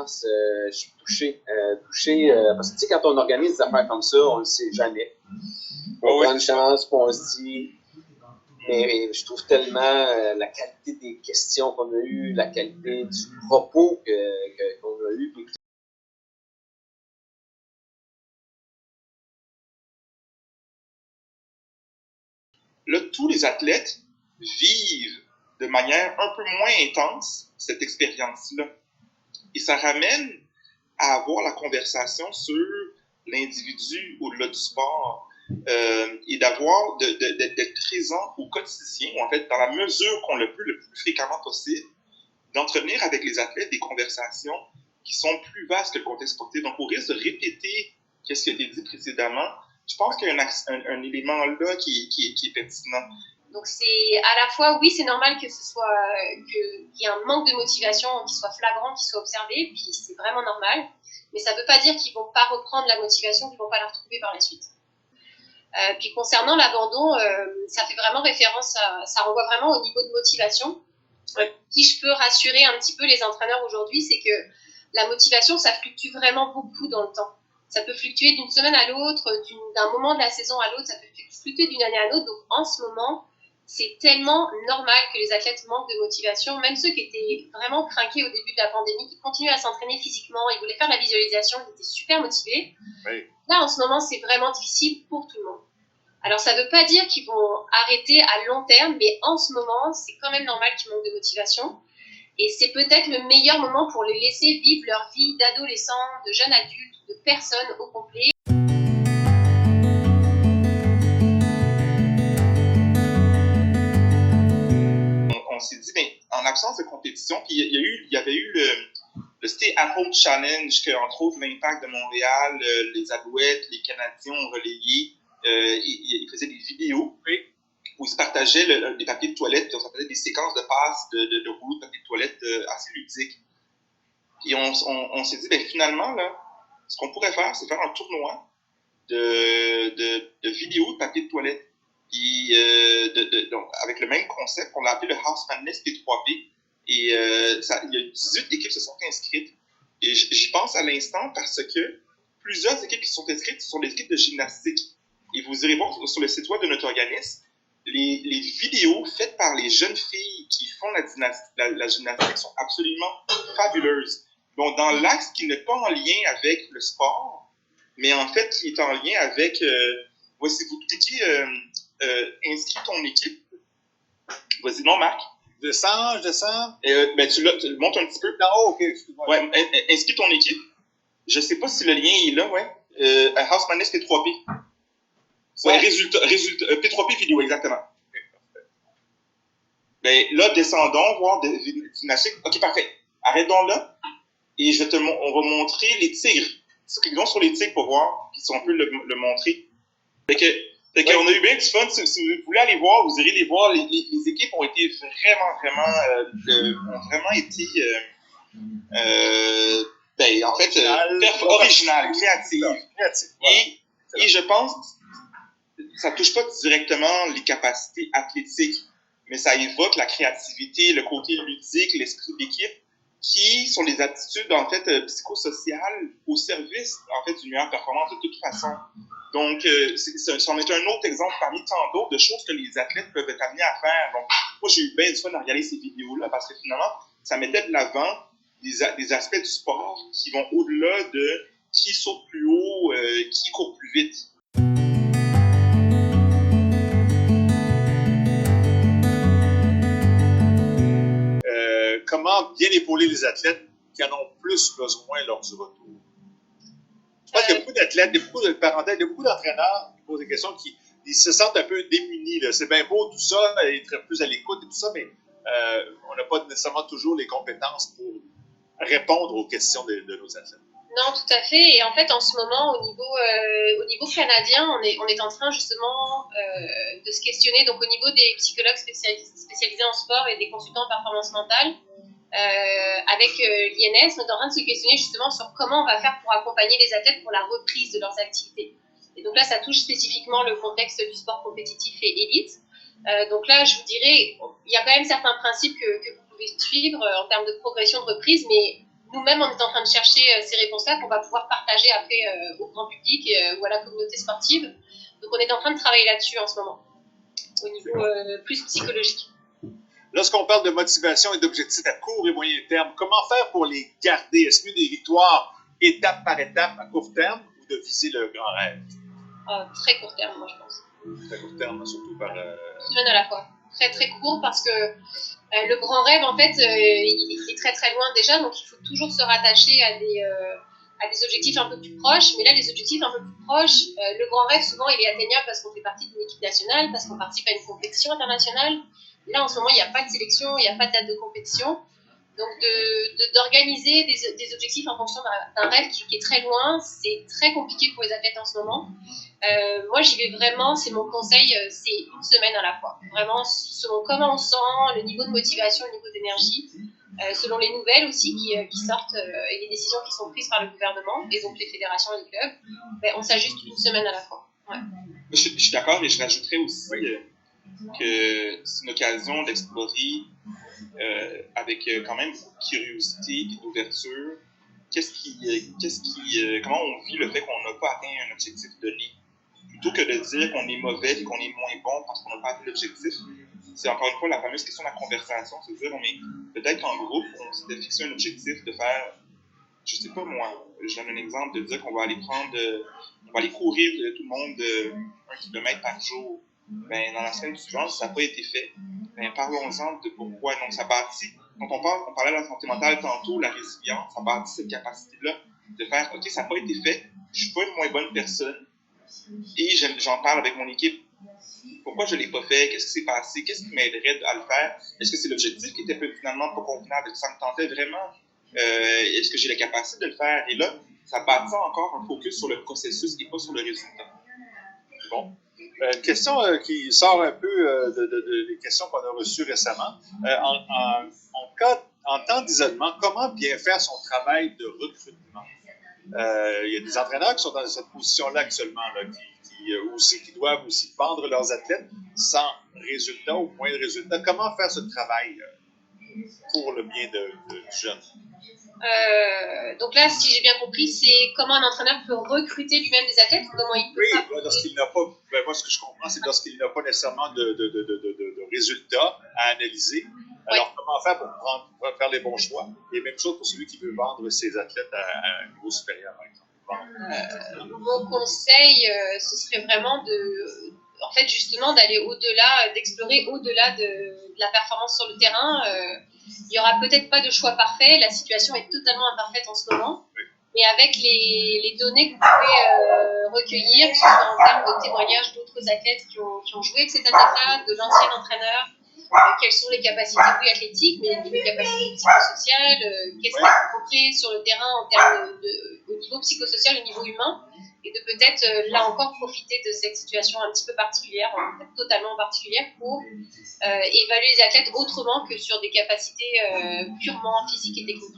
chance, je suis touché. Parce que tu sais, quand on organise des affaires comme ça, on ne le sait jamais. On prend une chance, puis on se dit. Mais je trouve tellement la qualité des questions qu'on a eues, la qualité du propos qu'on a eu. Là, tous les athlètes vivent de manière un peu moins intense cette expérience-là. Et ça ramène à avoir la conversation sur l'individu au-delà du sport et d'être présent au quotidien, ou en fait, dans la mesure qu'on le peut le plus fréquemment possible, d'entretenir avec les athlètes des conversations qui sont plus vastes que le contexte sportif. Donc, au risque de répéter ce qui a été dit précédemment, je pense qu'il y a un élément là qui est pertinent. Donc c'est à la fois, oui, c'est normal que ce soit qu'il y ait un manque de motivation qui soit flagrant, qui soit observé, puis c'est vraiment normal. Mais ça ne veut pas dire qu'ils ne vont pas reprendre la motivation, qu'ils ne vont pas la retrouver par la suite. Puis concernant l'abandon, ça fait vraiment référence ça renvoie vraiment au niveau de motivation. Si je peux rassurer un petit peu les entraîneurs aujourd'hui, c'est que la motivation, ça fluctue vraiment beaucoup dans le temps. Ça peut fluctuer d'une semaine à l'autre, d'un moment de la saison à l'autre, ça peut fluctuer d'une année à l'autre. Donc en ce moment, c'est tellement normal que les athlètes manquent de motivation, même ceux qui étaient vraiment craqués au début de la pandémie, qui continuaient à s'entraîner physiquement, ils voulaient faire de la visualisation, ils étaient super motivés. Oui. Là, en ce moment, c'est vraiment difficile pour tout le monde. Alors, ça ne veut pas dire qu'ils vont arrêter à long terme, mais en ce moment, c'est quand même normal qu'ils manquent de motivation. Et c'est peut-être le meilleur moment pour les laisser vivre leur vie d'adolescents, de jeunes adultes, de personnes au complet. On s'est dit, mais en absence de compétition, puis il y avait eu le Stay at Home Challenge, que, entre autres, l'Impact de Montréal, les Alouettes, les Canadiens ont relayé. Ils faisaient des vidéos où ils se partageaient des papiers de toilette, puis ça faisait des séquences de passes de rouleaux de papier de toilette assez ludiques. Et on s'est dit, ben finalement, là, ce qu'on pourrait faire, c'est faire un tournoi de vidéos de papier de toilette. Puis, donc, avec le même concept, on l'a appelé le House Madness P3P. Et il y a 18 équipes qui se sont inscrites. Et j'y pense à l'instant parce que plusieurs équipes qui sont inscrites sont des équipes de gymnastique. Et vous irez voir sur le site web de notre organisme, les vidéos faites par les jeunes filles qui font la gymnastique sont absolument fabuleuses. Donc, dans l'axe qui n'est pas en lien avec le sport, mais en fait qui est en lien avec... voici, vous cliquez inscris ton équipe. Vas-y, non, Marc. Je descends. Ben, tu montes un petit peu. Non, ok, excuse-moi. Ouais, inscris ton équipe. Je sais pas si le lien est là, ouais. House Madness P3P. Ouais, résultat, P3P vidéo, exactement. Ben, là, descendons, voir des gymnastiques. Ok, parfait. Arrêtons là. Et on va montrer les tigres. Cliquons sur les tigres pour voir, si on peut le montrer. Fait que on a eu bien du fun. Si vous voulez aller voir, vous irez les voir. Les équipes ont été vraiment été en fait originales, créatives. Et je pense ça touche pas directement les capacités athlétiques, mais ça évoque la créativité, le côté ludique, l'esprit d'équipe, qui sont les attitudes en fait psychosociales au service en fait d'une meilleure performance de toute façon. Donc, c'en est un autre exemple parmi tant d'autres de choses que les athlètes peuvent être amenés à faire. Donc, moi, j'ai eu bien du fun à regarder ces vidéos-là parce que finalement, ça mettait de l'avant des aspects du sport qui vont au-delà de qui saute plus haut, qui court plus vite. Comment bien épauler les athlètes qui en ont plus besoin lors du retour? Je pense qu'il y a beaucoup d'athlètes, il y a beaucoup de parenthèses, il y a beaucoup d'entraîneurs qui posent des questions qui se sentent un peu démunis. Là. C'est bien beau tout ça, être plus à l'écoute et tout ça, mais on n'a pas nécessairement toujours les compétences pour répondre aux questions de nos athlètes. Non, tout à fait. Et en fait, en ce moment, au niveau canadien, on est en train justement de se questionner. Donc, au niveau des psychologues spécialisés en sport et des consultants en performance mentale, avec l'INS, on est en train de se questionner justement sur comment on va faire pour accompagner les athlètes pour la reprise de leurs activités. Et donc là, ça touche spécifiquement le contexte du sport compétitif et élite. Donc là, je vous dirais, il y a quand même certains principes que vous pouvez suivre en termes de progression de reprise, mais nous-mêmes, on est en train de chercher ces réponses-là qu'on va pouvoir partager après au grand public ou à la communauté sportive. Donc, on est en train de travailler là-dessus en ce moment, au niveau plus psychologique. Lorsqu'on parle de motivation et d'objectifs à court et moyen terme, comment faire pour les garder? Est-ce mieux des victoires étape par étape à court terme ou de viser le grand rêve? Très court terme, moi, je pense. Très court terme, surtout par... Une semaine à la fois. Très, très court parce que le grand rêve, en fait, il est très, très loin déjà. Donc, il faut toujours se rattacher à des objectifs un peu plus proches. Mais là, les objectifs un peu plus proches, le grand rêve, souvent, il est atteignable parce qu'on fait partie d'une équipe nationale, parce qu'on participe à une compétition internationale. Là, en ce moment, il n'y a pas de sélection, il n'y a pas de date de compétition. Donc, d'organiser des objectifs en fonction d'un rêve qui est très loin, c'est très compliqué pour les athlètes en ce moment. Moi, j'y vais vraiment, c'est mon conseil, c'est une semaine à la fois. Vraiment, selon comment on sent, le niveau de motivation, le niveau d'énergie, selon les nouvelles aussi qui sortent et les décisions qui sont prises par le gouvernement, et donc les fédérations et les clubs, on s'ajuste une semaine à la fois. Ouais. Je suis d'accord et je rajouterais aussi que c'est une occasion d'explorer avec quand même beaucoup de curiosité et d'ouverture comment on vit le fait qu'on n'a pas atteint un objectif donné. Plutôt que de dire qu'on est mauvais et qu'on est moins bon parce qu'on n'a pas atteint l'objectif, c'est encore une fois la fameuse question de la conversation, c'est de dire peut-être qu'en groupe, on s'était fixé un objectif de faire, je sais pas moi, je donne un exemple, de dire qu'on va aller on va aller courir tout le monde 1 kilomètre par jour. Dans la semaine suivante, ça n'a pas été fait. Parlons-en de pourquoi. Donc, ça bâtit, quand on parlait de la santé mentale tantôt, la résilience, ça bâtit cette capacité-là de faire, OK, ça n'a pas été fait, je ne suis pas une moins bonne personne, et j'en parle avec mon équipe. Pourquoi je ne l'ai pas fait? Qu'est-ce qui s'est passé? Qu'est-ce qui m'aiderait à le faire? Est-ce que c'est l'objectif qui était finalement pas convenable? Est-ce que ça me tentait vraiment? Est-ce que j'ai la capacité de le faire? Et là, ça bâtit encore un focus sur le processus et pas sur le résultat. Bon. Une question qui sort un peu des questions qu'on a reçues récemment. En temps d'isolement, comment bien faire son travail de recrutement? Il y a des entraîneurs qui sont dans cette position-là actuellement, qui doivent aussi vendre leurs athlètes sans résultat ou moins de résultats. Comment faire ce travail pour le bien du jeune? Donc là, si j'ai bien compris, c'est comment un entraîneur peut recruter lui-même des athlètes, comment il peut... Oui, lorsqu'il n'a pas, moi ce que je comprends, c'est lorsqu'il n'a pas nécessairement de résultats à analyser. Alors, comment faire pour faire les bons choix? Et même chose pour celui qui veut vendre ses athlètes à un niveau supérieur, par exemple. Mon conseil, ce serait vraiment en fait, justement, d'aller au-delà, d'explorer au-delà de la performance sur le terrain. Il n'y aura peut-être pas de choix parfait, la situation est totalement imparfaite en ce moment, mais avec les données que vous pouvez recueillir, que ce soit en termes de témoignages d'autres athlètes qui ont joué avec cet athlète-là, de l'ancien entraîneur, quelles sont les capacités athlétiques, mais les capacités psychosociales, qu'est-ce qui est compris sur le terrain en termes au niveau psychosocial, au niveau humain, et de peut-être là encore profiter de cette situation un petit peu particulière, peut-être totalement particulière, pour évaluer les athlètes autrement que sur des capacités purement physiques et techniques.